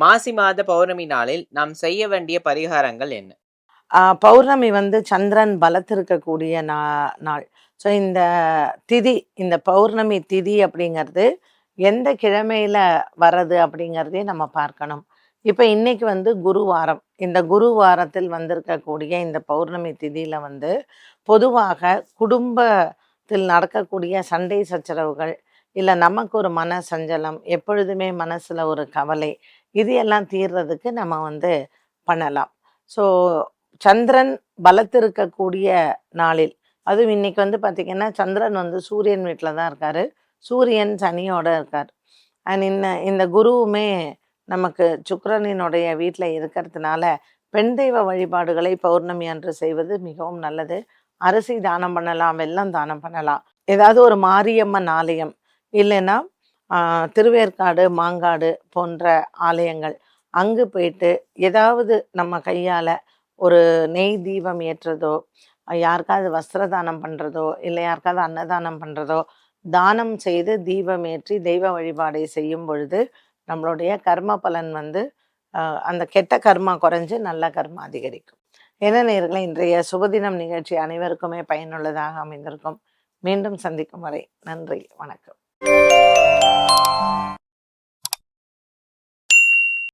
மாசி மாத பௌர்ணமி நாளில் நாம் செய்ய வேண்டிய பரிகாரங்கள் என்ன? பௌர்ணமி வந்து சந்திரன் பலத்திருக்கக்கூடிய நாள். ஸோ இந்த திதி, இந்த பௌர்ணமி திதி அப்படிங்கிறது எந்த கிழமையில வர்றது அப்படிங்கிறதையும் நம்ம பார்க்கணும். இப்ப இன்னைக்கு வந்து குருவாரம். இந்த குருவாரத்தில் வந்திருக்கக்கூடிய இந்த பௌர்ணமி திதியில வந்து பொதுவாக குடும்பத்தில் நடக்கக்கூடிய சண்டை சச்சரவுகள், இல்ல நமக்கு ஒரு மன சஞ்சலம், எப்பொழுதுமே மனசுல ஒரு கவலை, இது எல்லாம் தீர்றதுக்கு நம்ம வந்து பண்ணலாம். ஸோ சந்திரன் பலத்திருக்கக்கூடிய நாளில், அதுவும் இன்னைக்கு வந்து பார்த்தீங்கன்னா, சந்திரன் வந்து சூரியன் வீட்ல தான் இருக்காரு. சூரியன் சனியோட இருக்கார். அண்ட் இந்த குருவுமே நமக்கு சுக்கிரனினுடைய வீட்ல இருக்கிறதுனால, பெண் தெய்வ வழிபாடுகளை பௌர்ணமி அன்று செய்வது மிகவும் நல்லது. அரிசி தானம் பண்ணலாம், வெல்லம் தானம் பண்ணலாம். ஏதாவது ஒரு மாரியம்மன் ஆலயம், இல்லைன்னா திருவேற்காடு, மாங்காடு போன்ற ஆலயங்கள். அங்கு போயிட்டு ஏதாவது நம்ம கையால ஒரு நெய் தீபம் ஏற்றுறதோ, யாருக்காவது வஸ்திர தானம் பண்றதோ, இல்லை யாருக்காவது அன்னதானம் பண்றதோ, தானம் செய்து தீபம் ஏற்றி தெய்வ வழிபாடை செய்யும் பொழுது, நம்மளுடைய கர்ம பலன் வந்து அந்த கெட்ட கர்மா குறைஞ்சு நல்ல கர்மா அதிகரிக்கும். என்ன நேயர்களே, இன்றைய சுபதினம் நிகழ்ச்சி அனைவருக்குமே பயனுள்ளதாக அமைந்திருக்கும். மீண்டும் சந்திக்கும் வரை நன்றி, வணக்கம்.